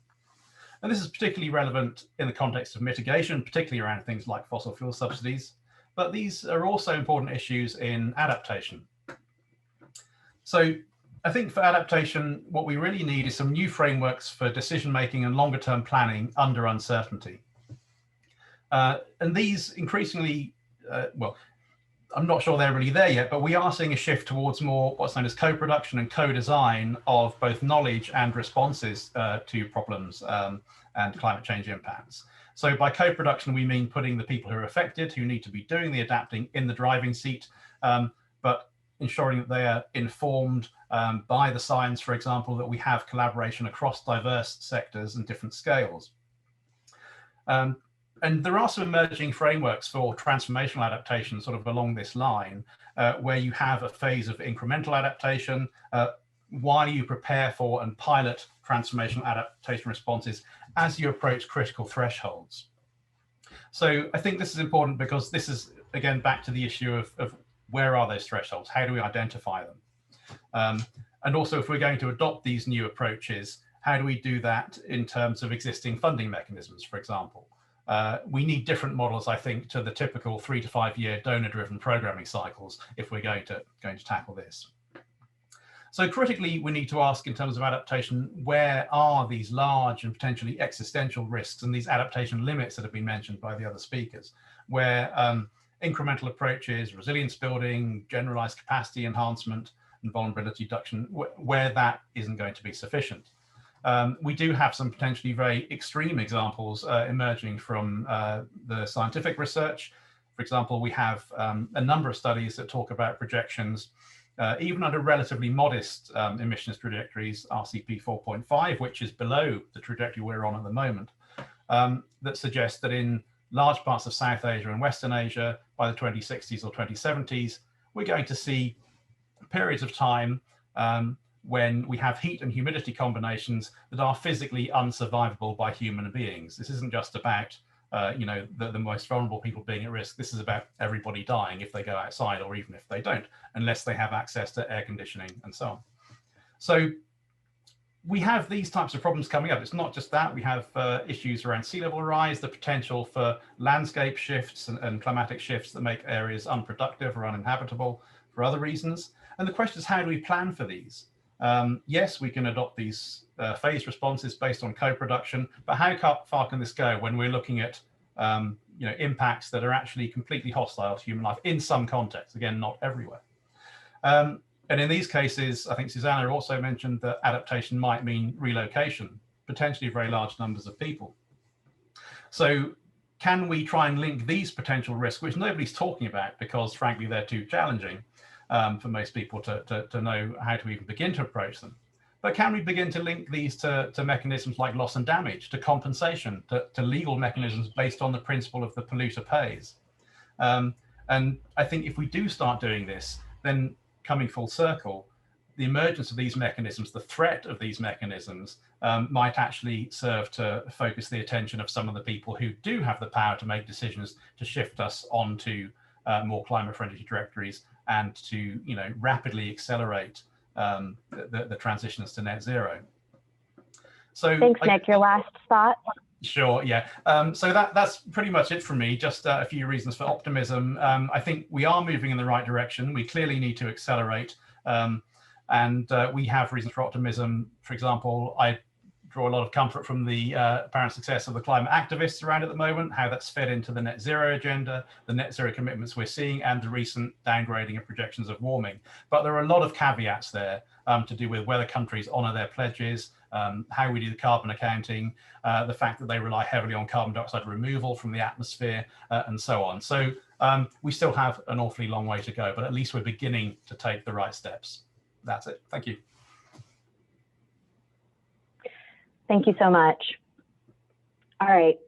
And this is particularly relevant in the context of mitigation, particularly around things like fossil fuel subsidies, but these are also important issues in adaptation. So I think for adaptation, what we really need is some new frameworks for decision-making and longer-term planning under uncertainty. And these increasingly, well, I'm not sure they're really there yet, but we are seeing a shift towards more what's known as co-production and co-design of both knowledge and responses to problems and climate change impacts. So by co-production, we mean putting the people who are affected, who need to be doing the adapting, in the driving seat, but ensuring that they are informed by the science, for example, that we have collaboration across diverse sectors and different scales. And there are some emerging frameworks for transformational adaptation sort of along this line, where you have a phase of incremental adaptation while you prepare for and pilot transformational adaptation responses as you approach critical thresholds. So I think this is important because this is, again, back to the issue of where are those thresholds? How do we identify them? And also, if we're going to adopt these new approaches, how do we do that in terms of existing funding mechanisms, for example? We need different models, I think, to the typical 3 to 5 year donor-driven programming cycles if we're going to tackle this. So critically, we need to ask in terms of adaptation, where are these large and potentially existential risks and these adaptation limits that have been mentioned by the other speakers, where incremental approaches, resilience building, generalized capacity enhancement, and vulnerability reduction, where that isn't going to be sufficient. We do have some potentially very extreme examples emerging from the scientific research. For example, we have a number of studies that talk about projections, even under relatively modest emissions trajectories, RCP 4.5, which is below the trajectory we're on at the moment, that suggest that in large parts of South Asia and Western Asia, by the 2060s or 2070s, we're going to see periods of time when we have heat and humidity combinations that are physically unsurvivable by human beings. This isn't just about you know, the most vulnerable people being at risk. This is about everybody dying if they go outside, or even if they don't, unless they have access to air conditioning and so on. So we have these types of problems coming up. It's not just that. We have issues around sea level rise, the potential for landscape shifts and climatic shifts that make areas unproductive or uninhabitable for other reasons. And the question is, how do we plan for these? Yes, we can adopt these phased responses based on co-production, but how far can this go when we're looking at you know, impacts that are actually completely hostile to human life in some contexts, again, not everywhere. And in these cases, I think Susanna also mentioned that adaptation might mean relocation, potentially very large numbers of people. So can we try and link these potential risks, which nobody's talking about because frankly, they're too challenging for most people to know how to even begin to approach them. But can we begin to link these to mechanisms like loss and damage, to compensation, to legal mechanisms based on the principle of the polluter pays? And I think if we do start doing this, then coming full circle, the emergence of these mechanisms, the threat of these mechanisms might actually serve to focus the attention of some of the people who do have the power to make decisions to shift us onto more climate-friendly trajectories and to, you know, rapidly accelerate the transitions to net zero. So thanks, Nick. Your last thought? Sure, yeah. So that's pretty much it from me. Just a few reasons for optimism. I think we are moving in the right direction. We clearly need to accelerate. And we have reasons for optimism. For example, I draw a lot of comfort from the apparent success of the climate activists around at the moment, how that's fed into the net zero agenda, the net zero commitments we're seeing, and the recent downgrading of projections of warming. But there are a lot of caveats there to do with whether countries honor their pledges, how we do the carbon accounting, the fact that they rely heavily on carbon dioxide removal from the atmosphere, and so on. So we still have an awfully long way to go, but at least we're beginning to take the right steps. That's it. Thank you. Thank you so much. All right.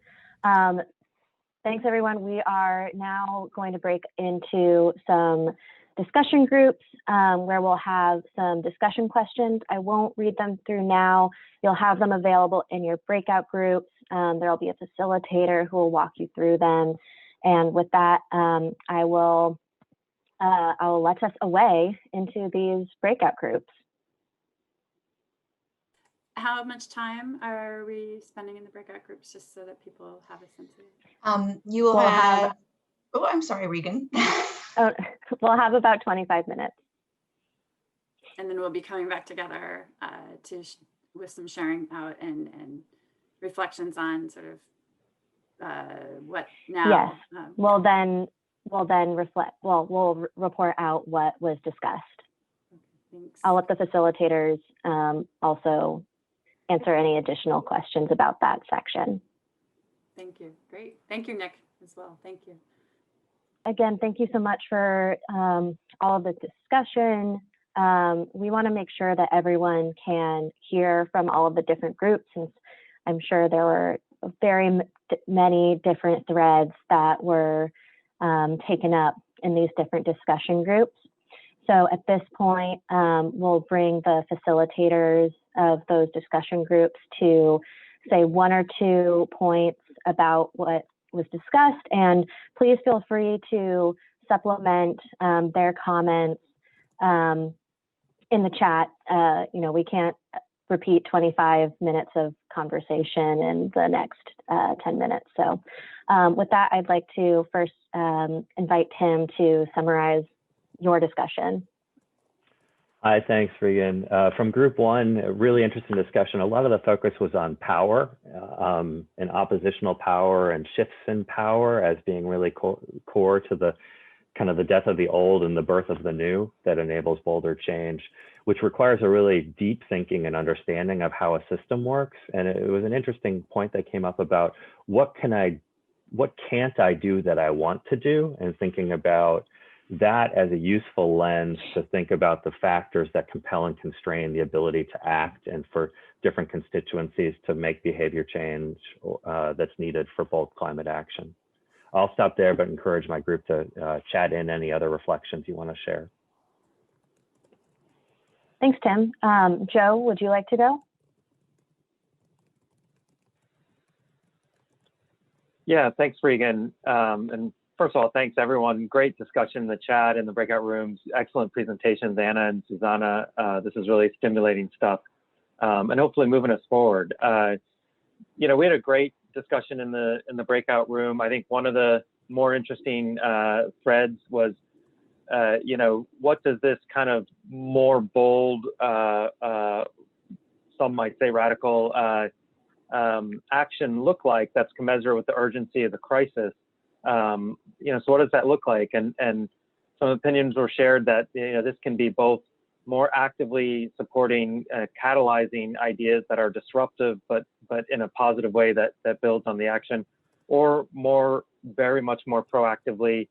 Thanks, everyone. We are now going to break into some discussion groups where we'll have some discussion questions. I won't read them through now. You'll have them available in your breakout groups. There'll be a facilitator who will walk you through them. And with that, I'll let us away into these breakout groups. How much time are we spending in the breakout groups, just so that people have a sense of it? You will have, oh, I'm sorry, Regan. We'll have about 25 minutes. And then we'll be coming back together with some sharing out and reflections on sort of what now. Yes, we'll then reflect. Well, we'll report out what was discussed. Okay, thanks. I'll let the facilitators also answer any additional questions about that section. Thank you. Great. Thank you, Nick, as well. Thank you. Again, thank you so much for all of the discussion. We want to make sure that everyone can hear from all of the different groups, since I'm sure there were very many different threads that were taken up in these different discussion groups. So at this point, we'll bring the facilitators of those discussion groups to say one or two points about what was discussed, and please feel free to supplement their comments in the chat. You know, we can't repeat 25 minutes of conversation in the next 10 minutes. So with that, I'd like to first invite Tim to summarize your discussion. Hi, thanks, Regan. From group one, a really interesting discussion. A lot of the focus was on power and oppositional power and shifts in power as being really core to the kind of the death of the old and the birth of the new that enables bolder change, which requires a really deep thinking and understanding of how a system works. And it was an interesting point that came up about what can't I do that I want to do, and thinking about that as a useful lens to think about the factors that compel and constrain the ability to act, and for different constituencies to make behavior change that's needed for both climate action. I'll stop there, but encourage my group to chat in any other reflections you want to share. Thanks, Tim. Joe, would you like to go? Yeah, thanks, Regan. And first of all, thanks everyone. Great discussion in the chat and the breakout rooms. Excellent presentations, Anna and Susanna. This is really stimulating stuff, and hopefully moving us forward. You know, we had a great discussion in the breakout room. I think one of the more interesting threads was, you know, what does this kind of more bold, some might say radical, action look like that's commensurate with the urgency of the crisis? You know, so what does that look like? And some opinions were shared that, you know, this can be both more actively supporting, catalyzing ideas that are disruptive, but in a positive way that builds on the action, or very much more proactively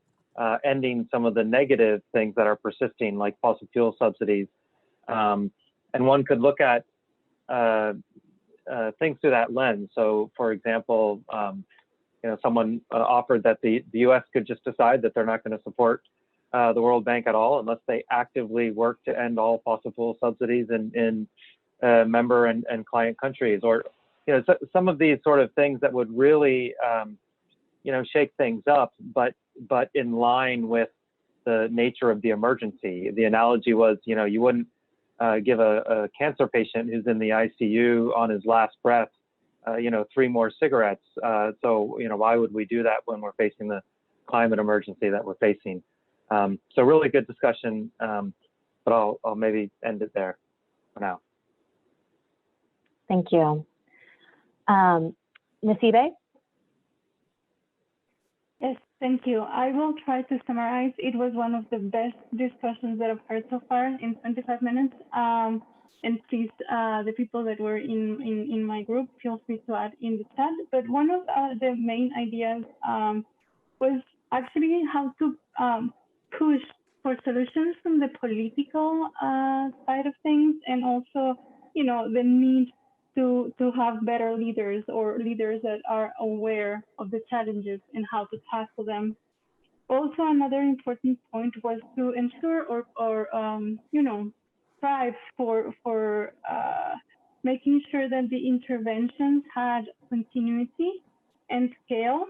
ending some of the negative things that are persisting, like fossil fuel subsidies. And one could look at things through that lens. So, for example, you know, someone offered that the U.S. could just decide that they're not going to support the World Bank at all unless they actively work to end all fossil fuel subsidies in member and client countries, or, you know, some of these sort of things that would really, you know, shake things up, but in line with the nature of the emergency. The analogy was, you know, you wouldn't give a cancer patient who's in the ICU on his last breath, you know, 3 more cigarettes. So, you know, why would we do that when we're facing the climate emergency that we're facing? So really good discussion, but I'll maybe end it there for now. Thank you. Nasibe? Yes, thank you. I will try to summarize. It was one of the best discussions that I've heard so far in 25 minutes. And please, the people that were in my group, feel free to add in the chat. But one of the main ideas was actually how to push for solutions from the political side of things, and also, you know, the need to have better leaders, or leaders that are aware of the challenges and how to tackle them. Also, another important point was to ensure or you know, strive for making sure that the interventions had continuity and scale,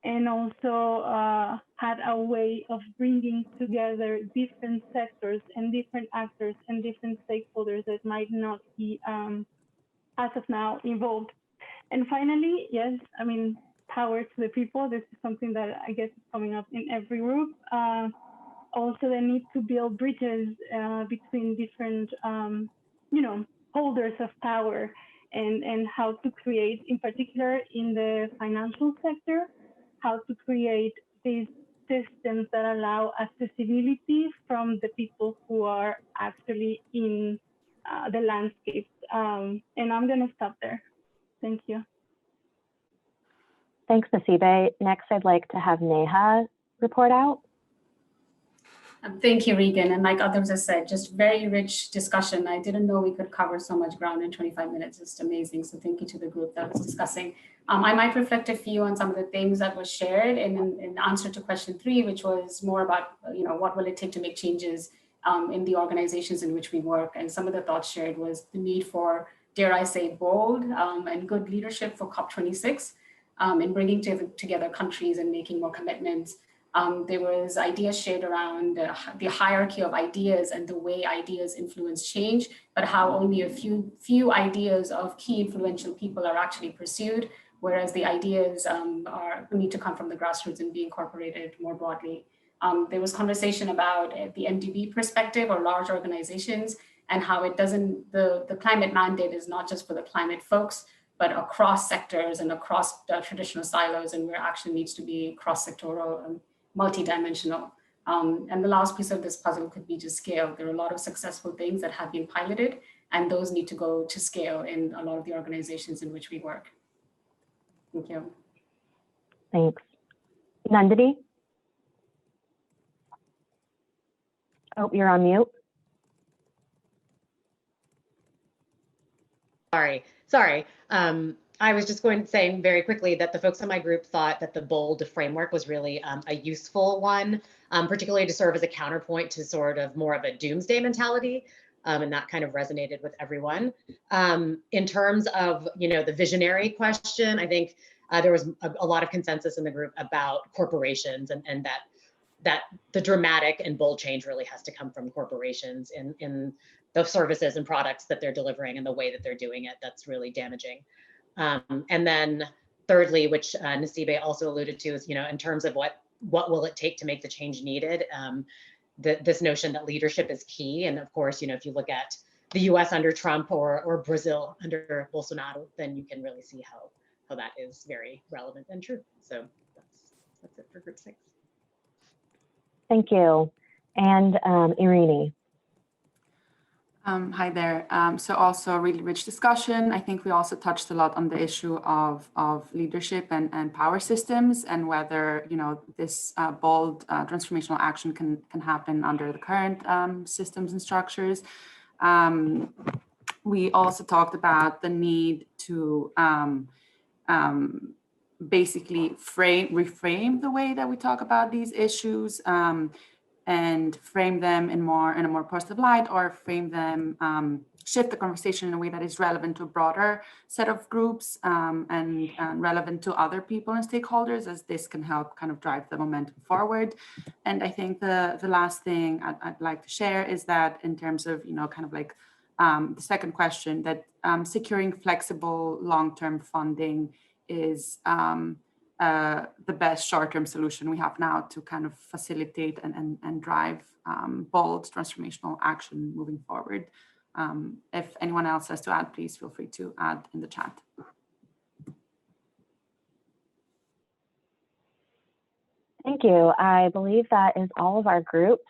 and also had a way of bringing together different sectors and different actors and different stakeholders that might not be as of now involved. And finally, yes, I mean, power to the people. This is something that I guess is coming up in every group. Also, the need to build bridges between different, you know, holders of power, and how to create, in particular in the financial sector, how to create these systems that allow accessibility from the people who are actually in the landscape. And I'm going to stop there. Thank you. Thanks, Nasibe. Next, I'd like to have Neha report out. Thank you, Regan. And like others have said, just very rich discussion. I didn't know we could cover so much ground in 25 minutes. It's amazing. So thank you to the group that was discussing. I might reflect a few on some of the things that was shared in answer to question 3, which was more about, you know, what will it take to make changes in the organizations in which we work. And some of the thoughts shared was the need for, dare I say, bold and good leadership for COP26 in bringing together countries and making more commitments. There was ideas shared around the hierarchy of ideas and the way ideas influence change, but how only a few ideas of key influential people are actually pursued, whereas the ideas need to come from the grassroots and be incorporated more broadly. There was conversation about the MDB perspective, or large organizations, and how it doesn't, the climate mandate is not just for the climate folks, but across sectors and across traditional silos, and where action needs to be cross-sectoral and multidimensional. And the last piece of this puzzle could be just scale. There are a lot of successful things that have been piloted, and those need to go to scale in a lot of the organizations in which we work. Thank you. Thanks. Nandini? Oh, you're on mute. Sorry. I was just going to say very quickly that the folks in my group thought that the BOLD framework was really a useful one, particularly to serve as a counterpoint to sort of more of a doomsday mentality, And that kind of resonated with everyone. In terms of, the visionary question, I think there was a lot of consensus in the group about corporations and that the dramatic and bold change really has to come from corporations in the services and products that they're delivering and the way that they're doing it. That's really damaging. And then thirdly, which Nasibe also alluded to, is, in terms of what will it take to make the change needed, this notion that leadership is key. And of course, if you look at the US under Trump or Brazil under Bolsonaro, then you can really see how that is very relevant and true. So that's it for group 6. Thank you. And Irini. Hi there. So also a really rich discussion. I think we also touched a lot on the issue of leadership and power systems, and whether this bold transformational action can happen under the current systems and structures. We also talked about the need to basically reframe the way that we talk about these issues. And frame them in a more positive light, or frame them, shift the conversation in a way that is relevant to a broader set of groups and relevant to other people and stakeholders, as this can help kind of drive the momentum forward. And I think the last thing I'd like to share is that in terms of, kind of like the second question, that securing flexible long-term funding is the best short-term solution we have now to kind of facilitate and drive bold transformational action moving forward. If anyone else has to add, please feel free to add in the chat. Thank you. I believe that is all of our groups.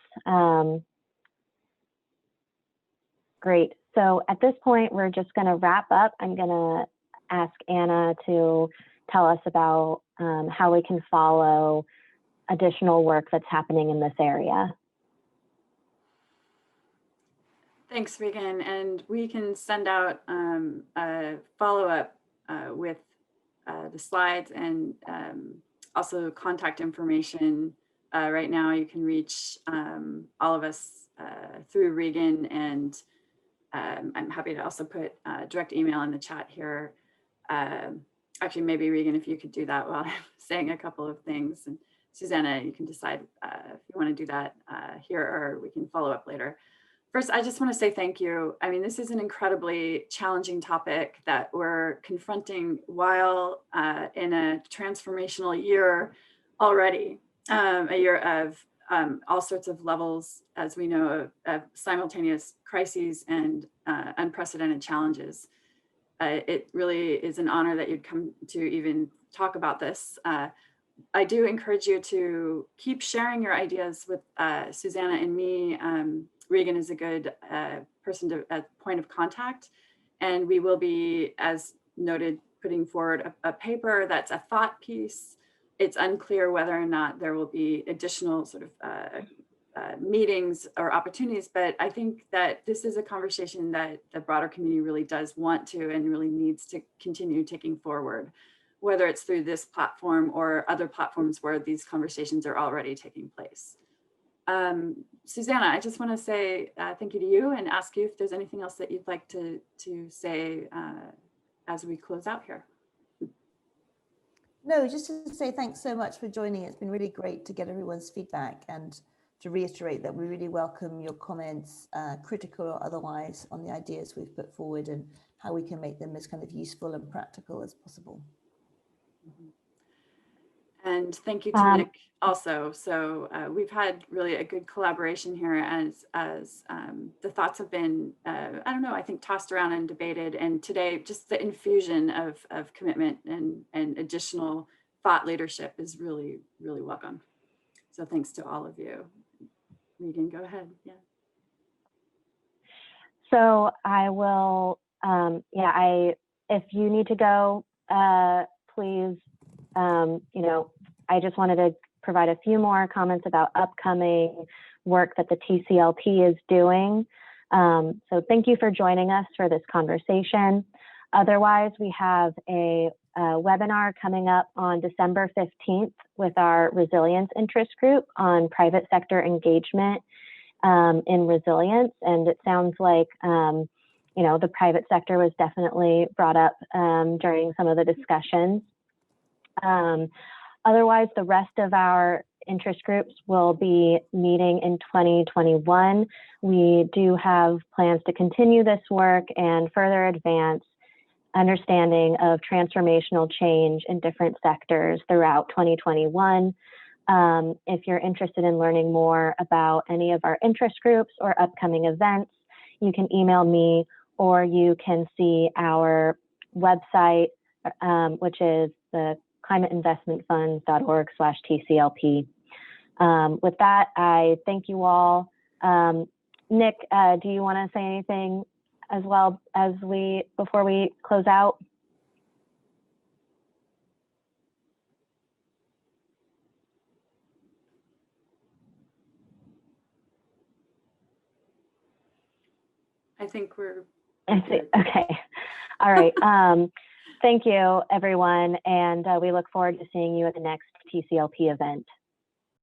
Great. So at this point, we're just going to wrap up. I'm going to ask Anna to tell us about how we can follow additional work that's happening in this area. Thanks, Regan. And we can send out a follow-up with the slides and also contact information. Right now, you can reach all of us through Regan, and I'm happy to also put direct email in the chat here. Actually, maybe Regan, if you could do that while I'm saying a couple of things, and Susanna, you can decide if you want to do that here, or we can follow up later. First, I just want to say thank you. I mean, this is an incredibly challenging topic that we're confronting while in a transformational year already, a year of all sorts of levels, as we know, of simultaneous crises and unprecedented challenges. It really is an honor that you'd come to even talk about this. I do encourage you to keep sharing your ideas with Susanna and me. Regan is a good person at point of contact, and we will be, as noted, putting forward a paper that's a thought piece. It's unclear whether or not there will be additional sort of meetings or opportunities, but I think that this is a conversation that the broader community really does want to and really needs to continue taking forward, whether it's through this platform or other platforms where these conversations are already taking place. Susanna, I just want to say thank you to you and ask you if there's anything else that you'd like to say as we close out here. No, just to say thanks so much for joining. It's been really great to get everyone's feedback, and to reiterate that we really welcome your comments, critical or otherwise, on the ideas we've put forward and how we can make them as kind of useful and practical as possible. And thank you to Nick also. So we've had really a good collaboration here as the thoughts have been, I don't know, I think tossed around and debated. And today, just the infusion of commitment and additional thought leadership is really, really welcome. So thanks to all of you. Regan, go ahead. Yeah. So I will, if you need to go, please, I just wanted to provide a few more comments about upcoming work that the TCLP is doing. So thank you for joining us for this conversation. Otherwise, we have a webinar coming up on December 15th with our resilience interest group on private sector engagement in resilience. And it sounds like, you know, the private sector was definitely brought up during some of the discussions. Otherwise, the rest of our interest groups will be meeting in 2021. We do have plans to continue this work and further advance understanding of transformational change in different sectors throughout 2021. If you're interested in learning more about any of our interest groups or upcoming events, you can email me, or you can see our website, which is the climateinvestmentfunds.org/TCLP. With that, I thank you all. Nick, do you want to say anything as well as before we close out? I think we're okay. All right. Thank you, everyone. And we look forward to seeing you at the next TCLP event.